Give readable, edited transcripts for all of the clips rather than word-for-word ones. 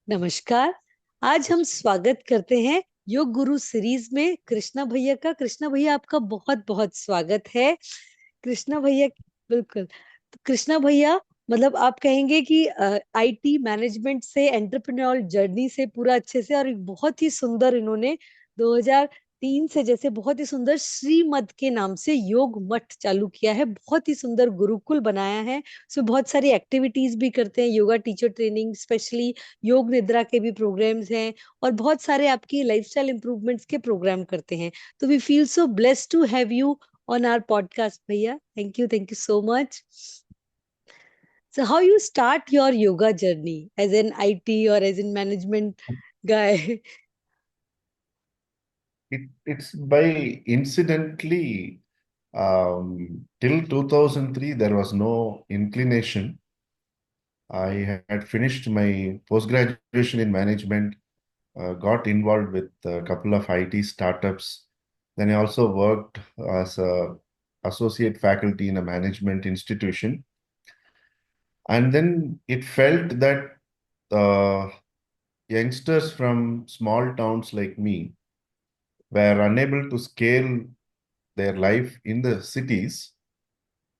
नमस्कार। आज हम स्वागत करते हैं योग गुरु सीरीज में कृष्णा भैया का। कृष्णा भैया, आपका बहुत बहुत स्वागत है। कृष्णा भैया, बिल्कुल। तो कृष्णा भैया, मतलब आप कहेंगे कि आईटी मैनेजमेंट से एंटरप्रेन्योर जर्नी से पूरा अच्छे से, और एक बहुत ही सुंदर इन्होंने 2003 से जैसे बहुत ही सुंदर श्रीमद के नाम से योग मठ चालू किया है। बहुत ही सुंदर गुरुकुल बनाया है। उसमें बहुत सारी एक्टिविटीज भी करते हैं, योगा टीचर ट्रेनिंग, स्पेशली योग निद्रा के भी प्रोग्राम्स हैं, और बहुत सारे आपकी लाइफस्टाइल इंप्रूवमेंट्स के प्रोग्राम करते हैं। तो we feel so blessed to have you on our podcast, Bhaiya. Thank you so much. So, how you start your yoga journey as an IT or as in management guy? It's by incidentally, till 2003, there was no inclination. I had finished my post-graduation in management, got involved with a couple of IT startups. Then I also worked as a associate faculty in a management institution. And then it felt that youngsters from small towns like me were unable to scale their life in the cities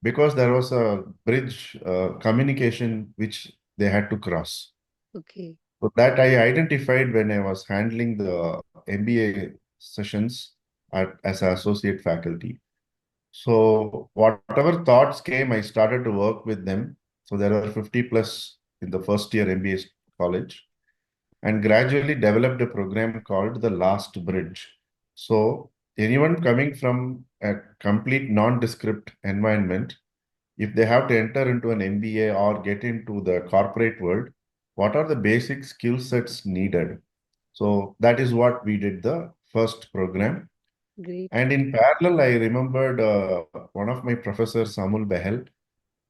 because there was a bridge communication which they had to cross. Okay. So that I identified when I was handling the MBA sessions as an associate faculty. So whatever thoughts came, I started to work with them. So there were 50 plus in the first year MBA college, and gradually developed a program called the Last Bridge. So anyone coming from a complete nondescript environment, if they have to enter into an MBA or get into the corporate world, what are the basic skill sets needed? So that is what we did the first program. Great. And in parallel, I remembered one of my professors, Samul Behel.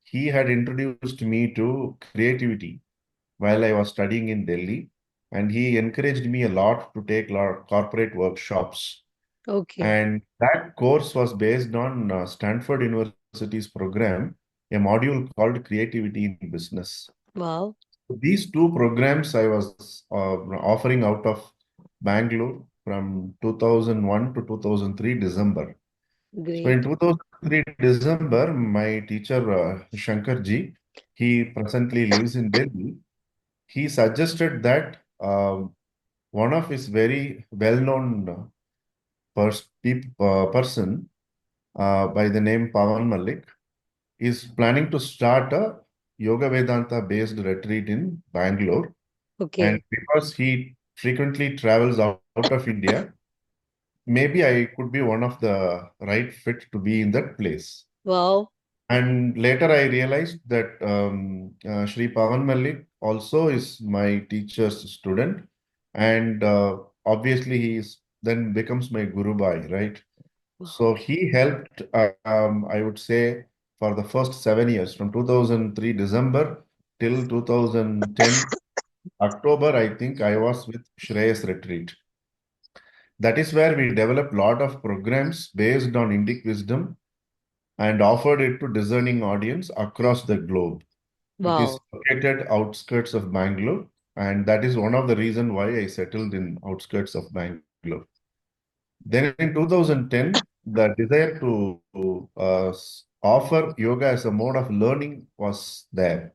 He had introduced me to creativity while I was studying in Delhi, and he encouraged me a lot to take lot of corporate workshops. Okay. And that course was based on Stanford University's program, a module called Creativity in Business. Wow. These two programs I was offering out of Bangalore from 2001 to 2003 December. So in Great. 2003 December, my teacher Shankar ji, he presently lives in Delhi. He suggested that one of his very well-known person by the name Pawan Malik is planning to start a Yoga Vedanta based retreat in Bangalore. And Okay. because he frequently travels out of India, maybe I could be one of the right fit to be in that place. Wow. And later I realized that Sri Pavan Malik also is my teacher's student. And obviously he is then becomes my Guru Bhai, right? Wow. So he helped, I would say, for the first 7 years, from 2003 December till 2010 October, I think I was with Shreyas Retreat. That is where we developed a lot of programs based on Indic wisdom and offered it to discerning audience across the globe. It is Wow. located outskirts of Bangalore, and that is one of the reasons why I settled in outskirts of Bangalore. Then in 2010, the desire to offer yoga as a mode of learning was there.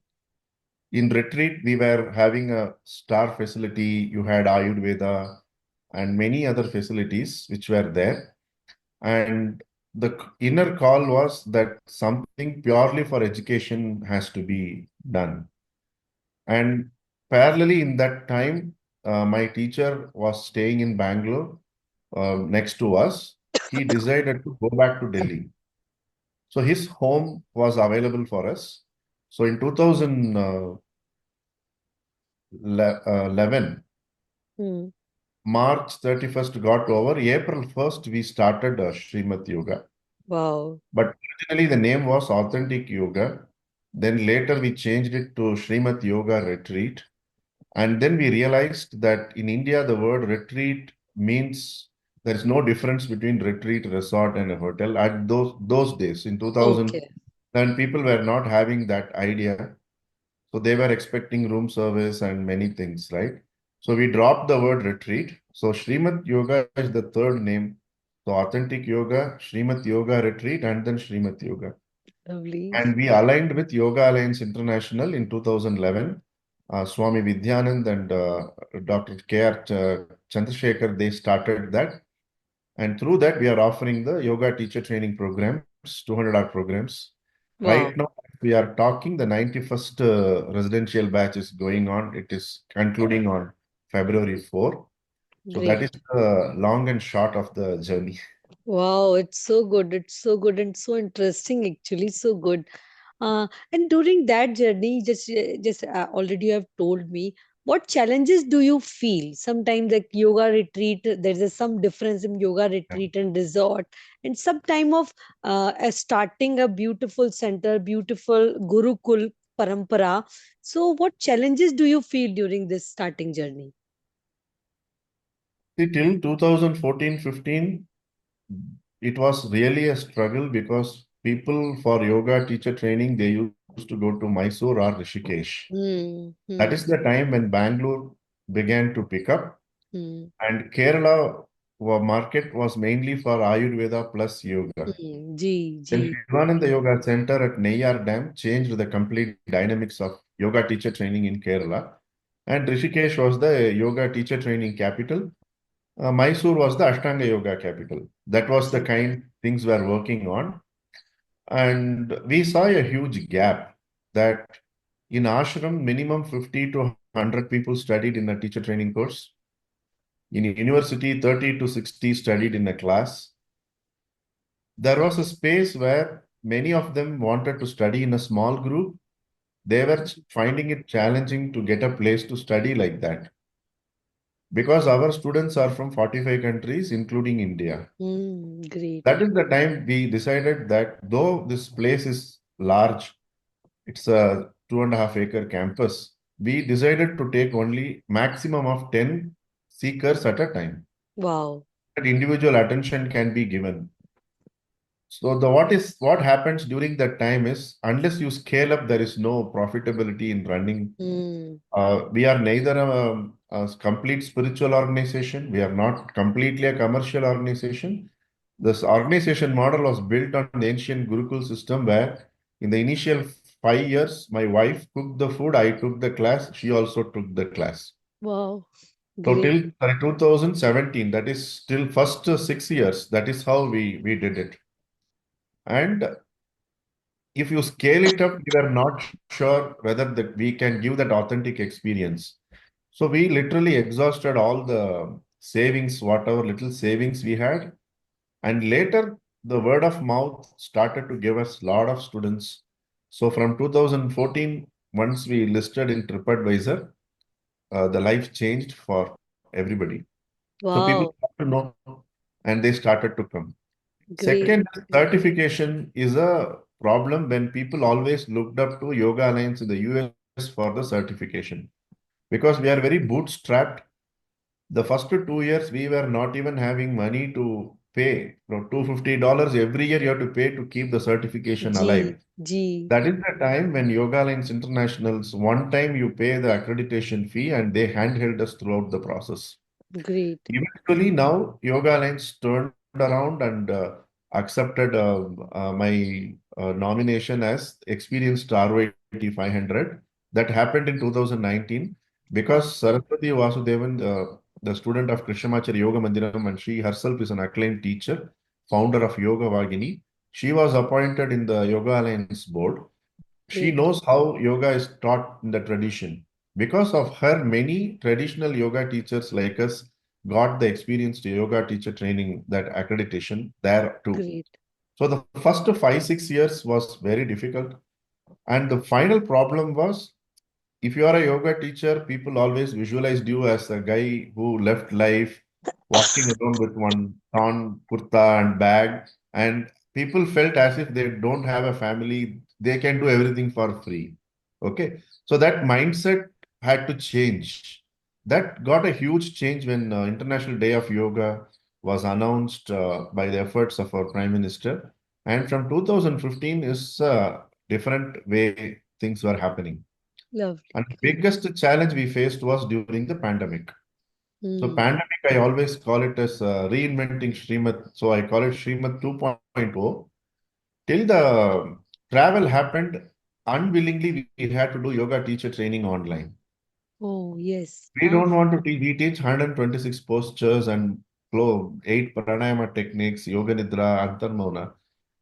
In retreat, we were having a star facility. You had Ayurveda and many other facilities which were there. And the inner call was that something purely for education has to be done. And parallelly in that time, my teacher was staying in Bangalore next to us. He decided to go back to Delhi. So his home was available for us. So in 2011, Hmm. March 31st got over. April 1st, we started Srimad Yoga. Wow. But originally the name was Authentic Yoga. Then later we changed it to Srimad Yoga Retreat. And then we realized that in India, the word retreat means there is no difference between retreat, resort, and a hotel. At those days, in 2000, Okay. then people were not having that idea. So they were expecting room service and many things, right? So we dropped the word retreat. So Srimad Yoga is the third name. So authentic yoga, Srimad Yoga Retreat, and then Srimad Yoga. Lovely. And we aligned with Yoga Alliance International in 2011. Swami Vidyanand and Dr. K.R. Chandrasekhar, they started that. And through that, we are offering the yoga teacher training programs, 200-hour programs. Right Wow. now, we are talking, the 91st residential batch is going on. It is concluding on February 4. So that is Great. the long and short of the journey. Wow, it's so good. It's so good and so interesting, actually. So good. And during that journey, just already you have told me, what challenges do you feel? Sometimes like yoga retreat, there's some difference in yoga retreat and resort, and some time of starting a beautiful center, beautiful Gurukul parampara. So, what challenges do you feel during this starting journey? See, till 2014-15, it was really a struggle because people for yoga teacher training, they used to go to Mysore or Rishikesh. Hmm. That Hmm. is the time when Bangalore began to pick up, Hmm. and Kerala market was mainly for Ayurveda plus yoga. जी जी. Then Shivananda Yoga Center at Neyyar Dam changed the complete dynamics of yoga teacher training in Kerala. And Rishikesh was the yoga teacher training capital. Mysore was the Ashtanga Yoga capital. That was the kind things we are working on. And we saw a huge gap that in ashram, minimum 50 to 100 people studied in a teacher training course. In university, 30 to 60 studied in a class. There was a space where many of them wanted to study in a small group. They were finding it challenging to get a place to study like that because our students are from 45 countries, including India. Great. That is the time we decided that though this place is large, it's a 2.5 acre campus, we decided to take only maximum of 10 seekers at a time. Wow. That individual attention can be given. So the what happens during that time is unless you scale up, there is no profitability in running. Hmm. We are neither a complete spiritual organization. We are not completely a commercial organization. This organization model was built on the ancient Gurukul system where in the initial 5 years, my wife cooked the food, I took the class, she also took the class. Wow. So Great. till 2017, that is still first 6 years, that is how we did it. And if you scale it up, we were not sure whether that we can give that authentic experience. So we literally exhausted all the savings, whatever little savings we had. And later, the word of mouth started to give us a lot of students. So from 2014, once we listed in TripAdvisor, the life changed for everybody. So people Wow. got to know and they started to come. Great. Second, certification is a problem when people always looked up to Yoga Alliance in the US for the certification because we are very bootstrapped. The first 2 years, we were not even having money to pay. $250 every year you have to pay to keep the certification जी alive. जी. That is the time when Yoga Alliance Internationals, one time you pay the accreditation fee and they handheld us throughout the process. Great. Eventually, now Yoga Alliance turned around and accepted my nomination as experienced ROIT 500. That happened in 2019 Wow. because Saraswati Vasudevan, the student of Krishnamacharya Yoga Mandiram, and she herself is an acclaimed teacher, founder of Yoga Vagini. She was appointed in the Yoga Alliance board. She Great. knows how yoga is taught in the tradition. Because of her, many traditional yoga teachers like us got the experienced yoga teacher training, that accreditation there too. Great. So the first 5, 6 years was very difficult. And the final problem was if you are a yoga teacher, people always visualized you as a guy who left life walking around with one torn kurta and bag, and people felt as if they don't have a family, they can do everything for free. Okay, so that mindset had to change. That got a huge change when International Day of Yoga was announced by the efforts of our Prime Minister, and from 2015 is a different way things were happening. Lovely. And the Great. biggest challenge we faced was during the pandemic. So Hmm. pandemic, I always call it as reinventing Srimad. So I call it Srimad 2.0. Till the travel happened, unwillingly we had to do yoga teacher training online. Oh, yes. We Huh? don't want to teach. We teach 126 postures and flow, 8 pranayama techniques, yoga nidra, antarmona.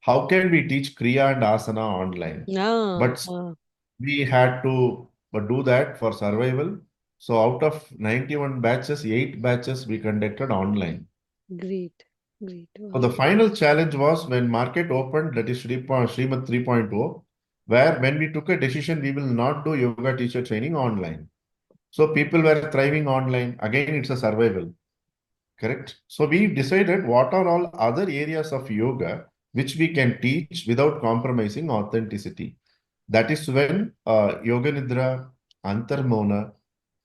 How can we teach kriya and asana online? Ah, But ah, we had to do that for survival. So out of 91 batches, 8 batches we conducted online. great. Great. So the Wow. final challenge was when market opened, that is Srimad 3.0, where when we took a decision, we will not do yoga teacher training online. So people were thriving online. Again, it's a survival, correct? So we decided what are all other areas of yoga which we can teach without compromising authenticity. That is when Yoga Nidra, Antarmona,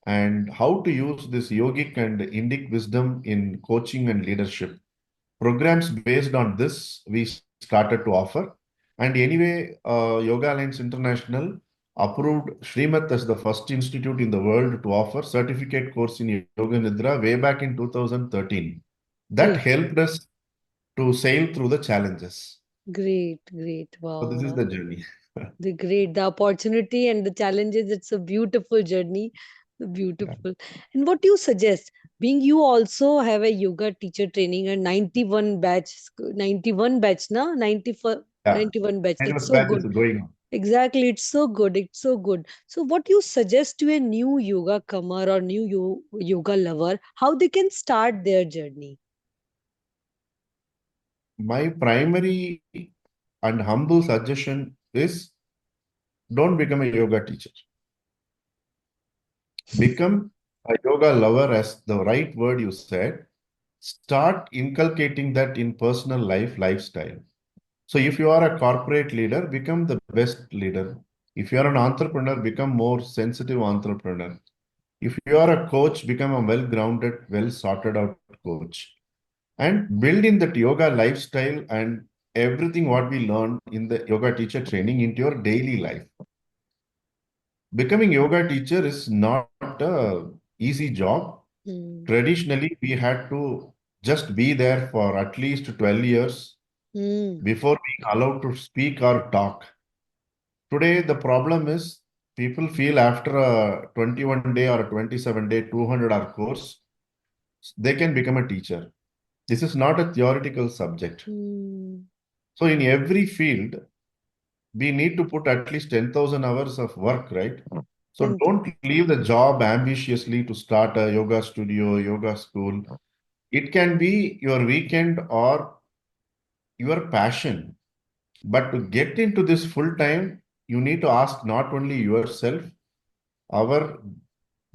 and how to use this yogic and Indic wisdom in coaching and leadership. Programs based on this we started to offer. And anyway, Yoga Alliance International approved Srimat as the first institute in the world to offer certificate course in Yoga Nidra way back in 2013. That Great. helped us to sail through the challenges. Great. Great. So this is Wow. the journey. The great, the opportunity and the challenges. It's a beautiful journey. Yeah. Beautiful. And what do you suggest? Being you also have a yoga teacher training and 91 batch, 91 batch, na? 94, Yeah. 91 batch. And That's was so batch is good. going on. Exactly. It's so good. It's so good. So what you suggest to a new yoga comer or new yoga lover, how they can start their journey? My primary and humble suggestion is don't become a yoga teacher. Become a yoga lover, as the right word you said. Start inculcating that in personal lifestyle. So if you are a corporate leader, become the best leader. If you are an entrepreneur, become more sensitive entrepreneur. If you are a coach, become a well-grounded, well-sorted out coach. And build in that yoga lifestyle and everything what we learn in the yoga teacher training into your daily life. Becoming yoga teacher is not a easy job. Hmm. Traditionally, we had to just be there for at least 12 years Hmm. before being allowed to speak or talk. Today, the problem is people feel after a 21 day or a 27-day, 200-hour course, they can become a teacher. This is not a theoretical subject. Hmm. So, in every field, we need to put at least 10,000 hours of work, right? So, 10 to. don't leave the job ambitiously to start a yoga studio, yoga school. It can be your weekend or your passion. But to get into this full time, you need to ask not only yourself, our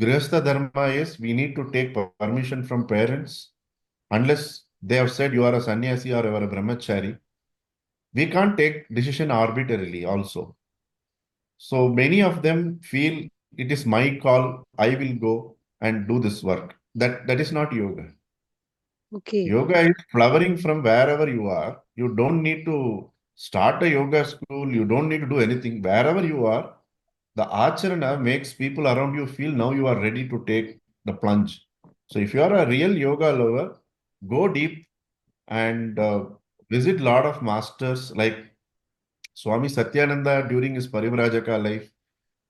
Grihastha Dharma is we need to take permission from parents. Unless they have said you are a sannyasi or you are a brahmachari, we can't take decision arbitrarily also. So many of them feel it is my call, I will go and do this work. That is not yoga. Okay. Yoga is flowering from wherever you are. You don't need to start a yoga school. You don't need to do anything. Wherever you are, the acharana makes people around you feel now you are ready to take the plunge. So if you are a real yoga lover, go deep and visit lot of masters like Swami Satyananda during his Parivrajaka life.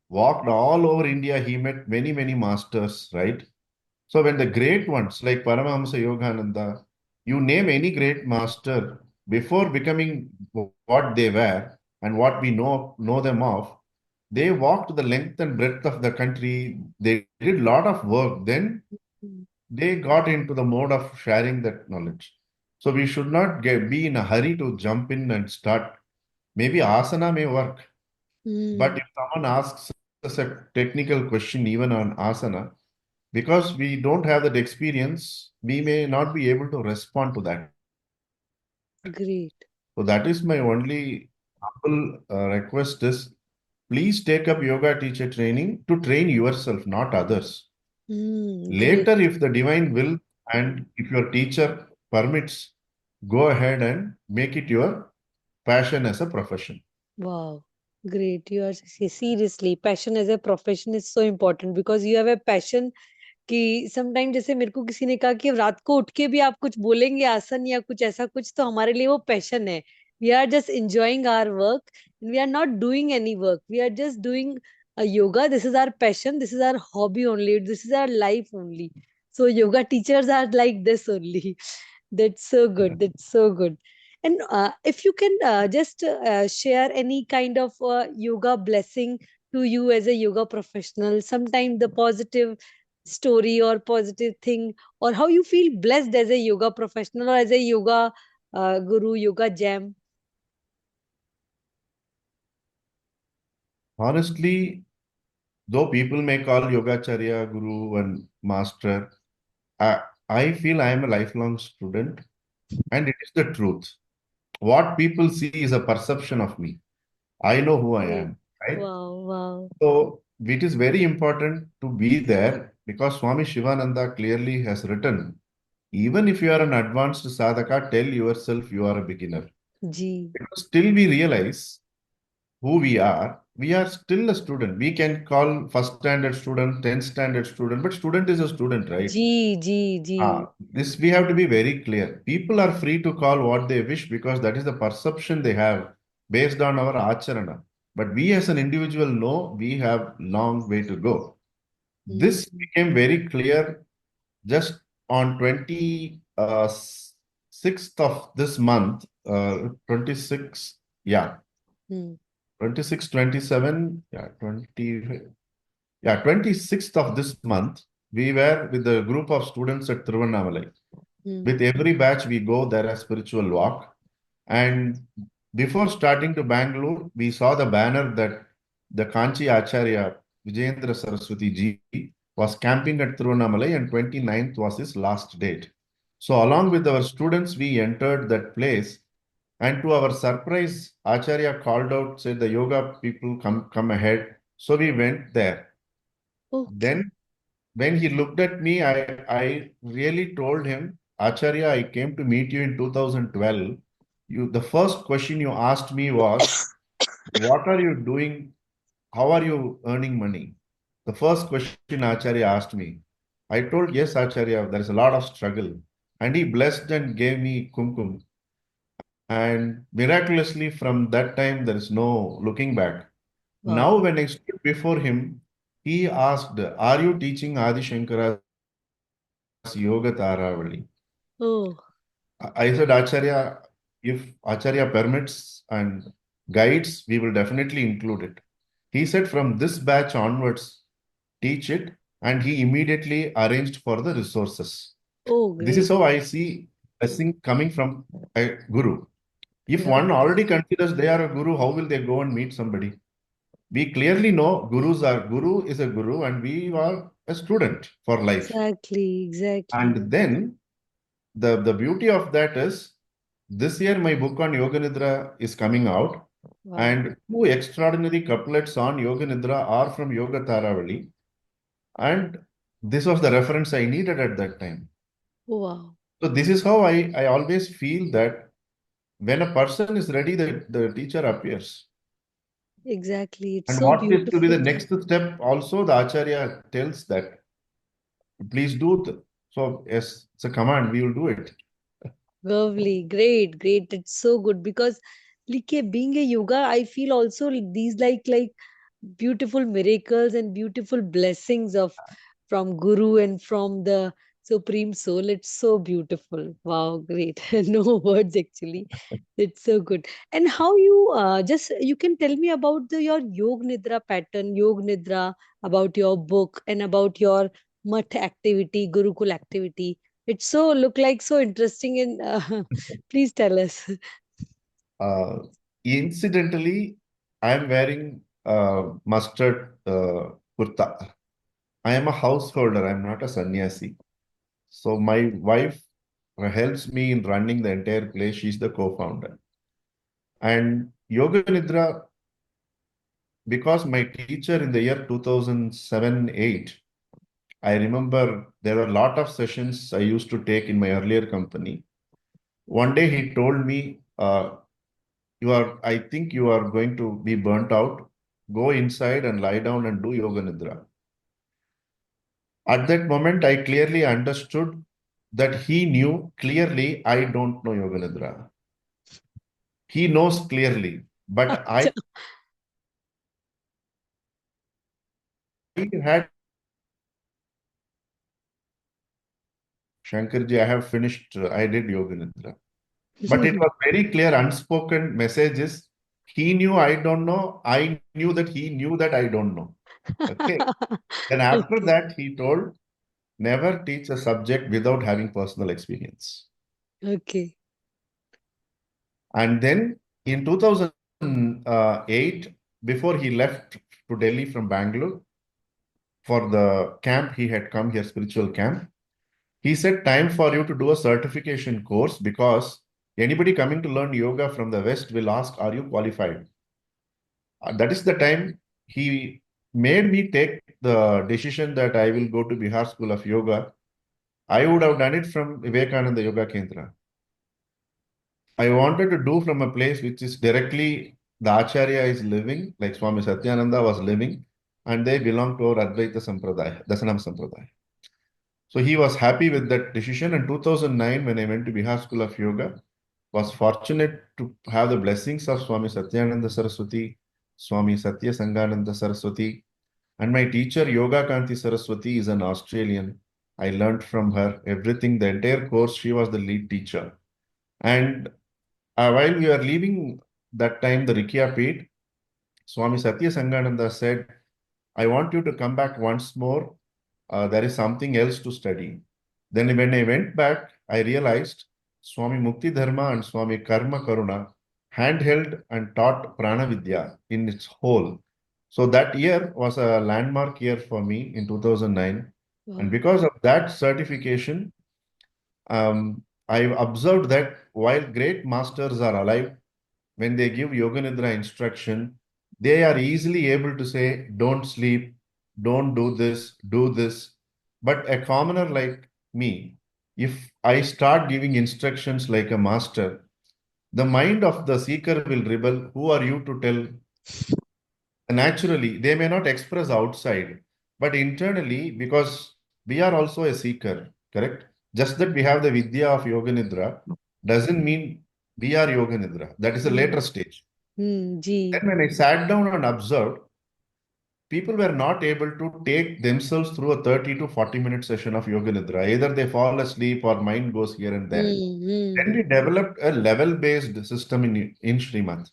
Walked all over India. He met many, many masters, right? So when the great ones like Paramahamsa Yogananda, you name any great master before becoming what they were and what we know them of, they walked the length and breadth of the country. They did a lot of work. Then Hmm. they got into the mode of sharing that knowledge. So we should not be in a hurry to jump in and start. Maybe asana may work, but Hmm. if someone asks us a technical question, even on asana, because we don't have that experience, we may not be able to respond to that. Great. So that is my only humble request is please take up yoga teacher training to train yourself, not others. Hmm. Great. Later, if the divine will and if your teacher permits, go ahead and make it your passion as a profession. Wow. Great. You are seriously passion as a profession is so important because you have a passion कि sometime जैसे मेरे को किसी ने कहा कि रात को उठ के भी आप कुछ बोलेंगे आसन या कुछ ऐसा कुछ तो हमारे लिए वो पैशन है. We are just enjoying our work. We are not doing any work. We are just doing yoga. This is our passion. This is our hobby only. This is our life only. So yoga teachers are like this only. That's so good. That's so good. And if you can just share any kind of yoga blessing to you as a yoga professional, sometime the positive story or positive thing, or how you feel blessed as a yoga professional or as a yoga guru, yoga jam. Honestly, though people may call Yogacharya, Guru, and Master, I, I feel I am a lifelong student, and it is the truth. What people see is a perception of me. I know who I Oh, am, right? wow, wow. So it is very important to be there because Swami Shivananda clearly has written, even if you are an advanced sadhaka, tell yourself you are a beginner. G. Because till we realize who we are still a student. We can call first standard student, 10th standard student, but student is a student, right? G, G, G. This we have to be very clear. People are free to call what they wish because that is the perception they have based on our acharana. But we as an individual know we have long way to go. Hmm, This became very clear just on 26th of this month, 26, yeah, hmm, 26, 27, yeah, 20, yeah, 26th of this month, we were with a group of students at Tiruvannamalai. hmm. With every batch, we go there a spiritual walk. And before starting to Bangalore, we saw the banner that the Kanchi Acharya Vijayendra Saraswati ji was camping at Tiruvannamalai and 29th was his last date. So along with our students, we entered that place. And to our surprise, Acharya called out, said the yoga people come ahead. So we went there. Okay. Then when he looked at me, I really told him, Acharya, I came to meet you in 2012. The first question you asked me was, what are you doing? How are you earning money? The first question Acharya asked me. I told, yes, Acharya, there is a lot of struggle. And he blessed and gave me kumkum. And miraculously, from that time, there is no looking back. Now, Wow. when I stood before him, he asked, are you teaching Adi Shankara's Yoga Taravali? Oh, I said, Acharya, if Acharya permits and guides, we will definitely include it. He said, from this batch onwards, teach it. And he immediately arranged for the resources. oh, This is great. how I see blessing coming from a guru. If one Right. already considers they are a guru, how will they go and meet somebody? We clearly know guru is a guru and we are a student for life. Exactly, exactly. And then the beauty of that is this year my book on Yoga Nidra is coming out Wow. and two extraordinary couplets on Yoga Nidra are from Yoga Taravali. And this was the reference I needed at that time. Wow. So this is how I always feel that when a person is ready, the teacher appears. Exactly. It's And so what is to be the beautiful. next step? Also, the Acharya tells that, please do. So, yes, it's a command, we will do it. Lovely, great, great. It's so good because being a yoga, I feel also these like beautiful miracles and beautiful blessings of from Guru and from the Supreme Soul. It's so beautiful. Wow, great. No words actually. It's so good. And how you just you can tell me about your Yog Nidra pattern, Yog Nidra, about your book and about your Math activity, Gurukul activity. It's so look like so interesting and please tell us. Uh, Incidentally, I am wearing mustard kurta. I am a householder, I'm not a sannyasi. So, my wife helps me in running the entire place. She's the co-founder. And Yoga Nidra, because my teacher in the year 2007-8, I remember there were a lot of sessions I used to take in my earlier company. One day he told me, I think you are going to be burnt out. Go inside and lie down and do yoga nidra. At that moment, I clearly understood that he knew clearly I don't know yoga nidra. He knows clearly, but I अच्छा. had Shankarji, I have finished, I did yoga nidra. But it was very clear, unspoken messages. He knew I don't know. I knew that he knew that I don't know. Okay. Then after Okay. that, he told, never teach a subject without having personal experience. Okay. And then in 2008, before he left to Delhi from Bangalore for the camp, he had come here, spiritual camp. He said, time for you to do a certification course because anybody coming to learn yoga from the West will ask, are you qualified? That is the time he made me take the decision that I will go to Bihar School of Yoga. I would have done it from Vivekananda Yoga Kendra. I wanted to do from a place which is directly the Acharya is living, like Swami Satyananda was living, and they belong to our Advaita Sampradaya, Dasanam Sampradaya. So he was happy with that decision. In 2009, when I went to Bihar School of Yoga, was fortunate to have the blessings of Swami Satyananda Saraswati, Swami Satya Sangananda Saraswati, and my teacher Yoga Kanti Saraswati is an Australian. I learned from her everything, the entire course. She was the lead teacher. And while we were leaving that time, the Rikiya Peeth, Swami Satya Sangananda said, I want you to come back once more. There is something else to study. Then when I went back, I realized Swami Mukti Dharma and Swami Karma Karuna handheld and taught Prana Vidya in its whole. So that year was a landmark year for me in 2009. And Wow. because of that certification, I've observed that while great masters are alive, when they give Yoga Nidra instruction, they are easily able to say, don't sleep, don't do this, do this. But a commoner like me, if I start giving instructions like a master, the mind of the seeker will rebel. Who are you to tell? Naturally, they may not express outside, but internally, because we are also a seeker, correct? Just that we have the Vidya of Yoga Nidra doesn't mean we are Yoga Nidra. That is a later stage. जी. Then when I sat down and observed, people were not able to take themselves through a 30 to 40-minute session of Yoga Nidra. Either they fall asleep or mind goes here and there. Then we developed a level-based system in Srimad,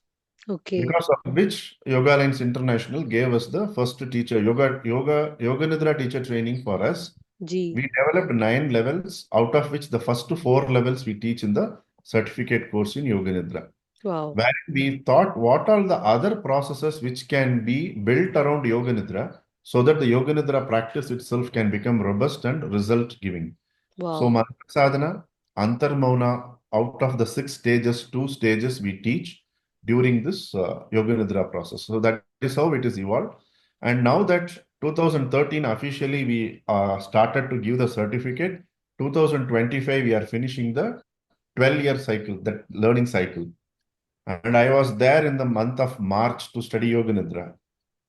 Okay. because of which Yoga Alliance International gave us the first teacher, Yoga Nidra teacher training for us. जी. We developed 9 levels, out of which the first 4 levels we teach in the certificate course in Yoga Nidra, Wow. where we thought what are the other processes which can be built around Yoga Nidra so that the Yoga Nidra practice itself can become robust and result giving. So Wow. Mantra Sadhana, Antarmauna, out of the 6 stages, 2 stages we teach during this Yoga Nidra process. So that is how it is evolved. And now that 2013 officially we started to give the certificate, 2025 we are finishing the 12-year cycle, that learning cycle. And I was there in the month of March to study Yoga Nidra.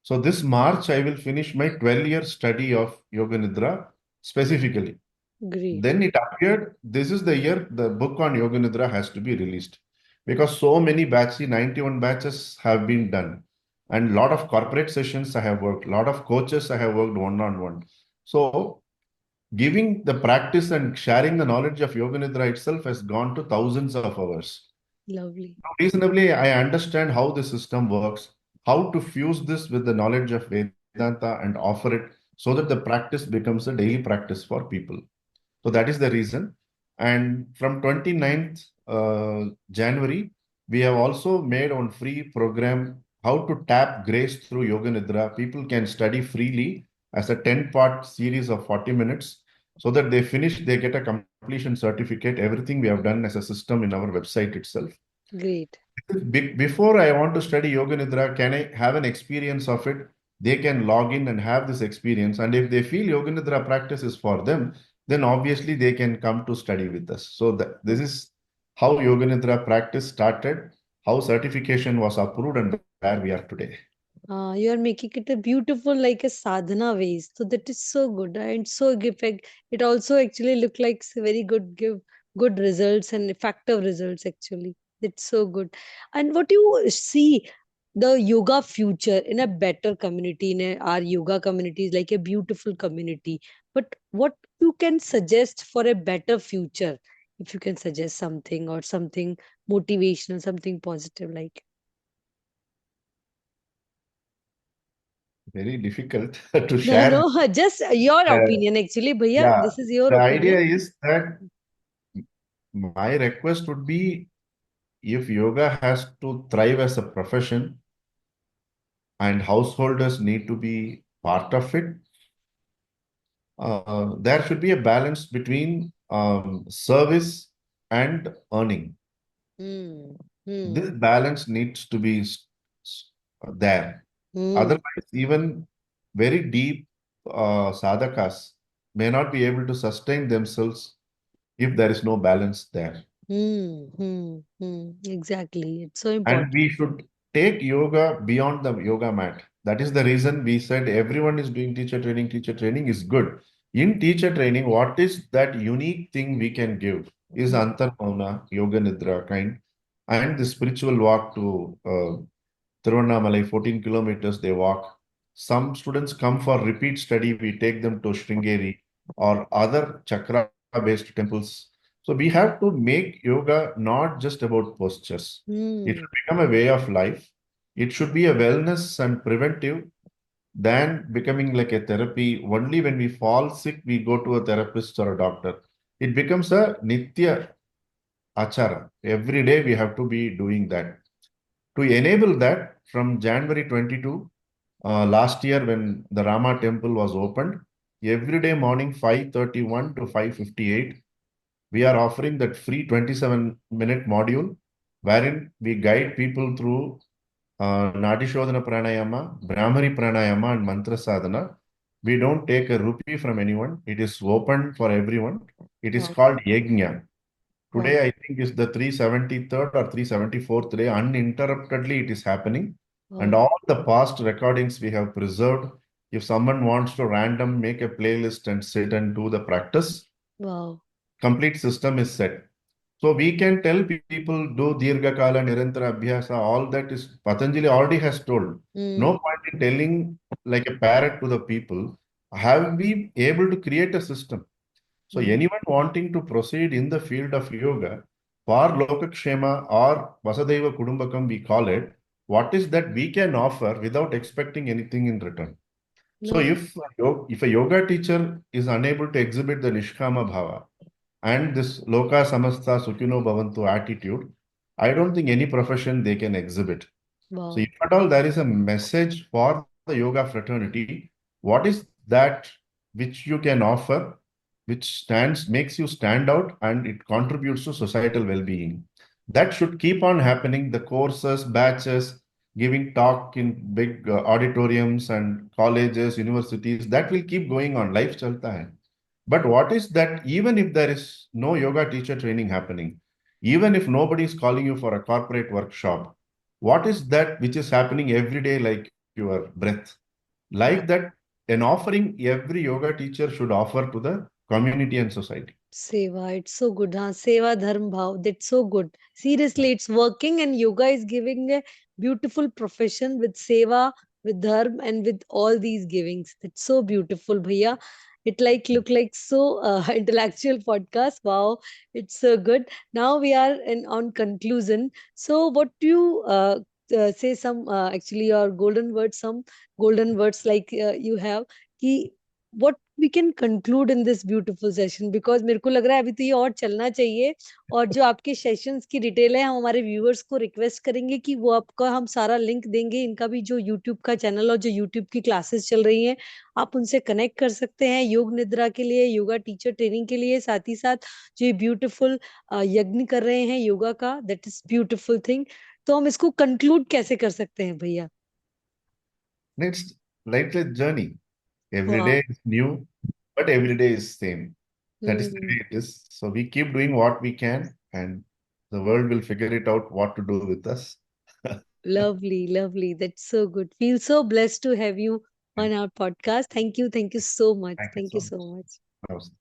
So this March, I will finish my 12-year study of Yoga Nidra specifically. Great. Then it appeared this is the year the book on Yoga Nidra has to be released because so many batches, 91 batches have been done. And a lot of corporate sessions I have worked, a lot of coaches I have worked one-on-one. So giving the practice and sharing the knowledge of Yoga Nidra itself has gone to thousands of hours. Lovely. Reasonably, I understand how the system works, how to fuse this with the knowledge of Vedanta and offer it so that the practice becomes a daily practice for people. So that is the reason. And from 29th January, we have also made on free program how to tap grace through Yoga Nidra. People can study freely as a 10-part series of 40 minutes so that they finish, they get a completion certificate. Everything we have done as a system in our website itself. Great. Before I want to study Yoga Nidra, can I have an experience of it? They can log in and have this experience. And if they feel Yoga Nidra practice is for them, then obviously they can come to study with us. So this is how Yoga Nidra practice started. how certification was approved and where we are today. You are making it a beautiful, like a sadhana ways. So that is so good and so give. It also actually look like very good, give good results and effective results. Actually, it's so good. And what you see the yoga future in a better community, in our yoga community is like a beautiful community. But what you can suggest for a better future, if you can suggest something or something motivational, something positive, like. Very difficult to No, share. no, just your Uh, opinion actually, bhaiya. yeah, This is your the idea opinion. is that my request would be if yoga has to thrive as a profession and householders need to be part of it, there should be a balance between service and earning. Hmm. Hmm. This balance needs to be there. Hmm. Otherwise, even very deep sadhakas may not be able to sustain themselves if there is no balance there. Hmm. Hmm. Hmm. Exactly. It's so And important. we should take yoga beyond the yoga mat. That is the reason we said everyone is doing teacher training. Teacher training is good. In teacher training, what is that unique thing we can give is Hmm. Antarmauna, Yoga Nidra kind, and the spiritual walk to Tiruvannamalai, 14 kilometers they walk. Some students come for repeat study. We take them to Sringeri or other chakra-based temples. So we have to make yoga not just about postures. It Hmm. should become a way of life. It should be a wellness and preventive than becoming like a therapy. Only when we fall sick, we go to a therapist or a doctor. It becomes a nitya achara. Every day we have to be doing that. To enable that, from January 22, last year when the Rama temple was opened, every day morning 5:31 to 5:58, we are offering that free 27-minute module wherein we guide people through Nadi Shodhana Pranayama, Brahmari Pranayama, and Mantra Sadhana. We don't take a rupee from anyone. It is open for everyone. It is Wow. called Yajna. Wow. Today, I think is the 373rd or 374th day. Uninterruptedly, it is happening. And Wow. all the past recordings we have preserved. If someone wants to random make a playlist and sit and do the practice, Wow. complete system is set. So we can tell people do Dirghakala, Nirantara Abhyasa, all that is Patanjali already has told. Hmm. No point in telling like a parrot to the people. Have we able to create a system? So Hmm. anyone wanting to proceed in the field of yoga, for Lokakshema or Vasadeva Kudumbakam, we call it, what is that we can offer without expecting anything in return? So No. if a yoga teacher is unable to exhibit the Nishkama Bhava and this Loka Samastha Sukhino Bhavantu attitude, I don't think any profession they can exhibit. So if Wow. at all there is a message for the yoga fraternity, what is that which you can offer, which makes you stand out and it contributes to societal well-being? That should keep on happening. The courses, batches, giving talk in big auditoriums and colleges, universities, that will keep going on. Life chalta hai. But what is that even if there is no yoga teacher training happening, even if nobody is calling you for a corporate workshop, what is that which is happening every day like your breath? Like Wow. that, an offering every yoga teacher should offer to the community and society. Seva, it's so good. Huh? Seva Dharm Bhav, that's so good. Seriously, it's working, and yoga is giving a beautiful profession with Seva, with Dharm, and with all these givings. It's so beautiful, Bhaiya. It like look like so intellectual podcast. Wow, it's so good. Now we are in on conclusion. So, what do you say? Some actually your golden words, some golden words like you have. Ki what we can conclude in this beautiful session, because मेरे को लग रहा है अभी तो ये और चलना चाहिए, और जो आपके सेशंस की डिटेल है हम हमारे व्यूअर्स को रिक्वेस्ट करेंगे कि वो आपका हम सारा लिंक देंगे, इनका भी जो यूट्यूब का चैनल और जो यूट्यूब की क्लासेस चल रही हैं आप उनसे कनेक्ट कर सकते हैं योग निद्रा के लिए, योगा टीचर ट्रेनिंग के लिए, साथ ही साथ जो ये ब्यूटीफुल यज्ञ कर रहे हैं योगा का, दैट इज ब्यूटीफुल थिंग। तो हम इसको कंक्लूड कैसे कर सकते हैं भैया? It's like a journey. Every वाह। day is new, but every day is same. That is the hmm. way it is. So we keep doing what we can and The world will figure it out what to do with us. Lovely, lovely. That's so good. Feel so blessed to have you on our podcast. Thank you. Thank you so much. Thank you Thank so you so much. much. Namaste.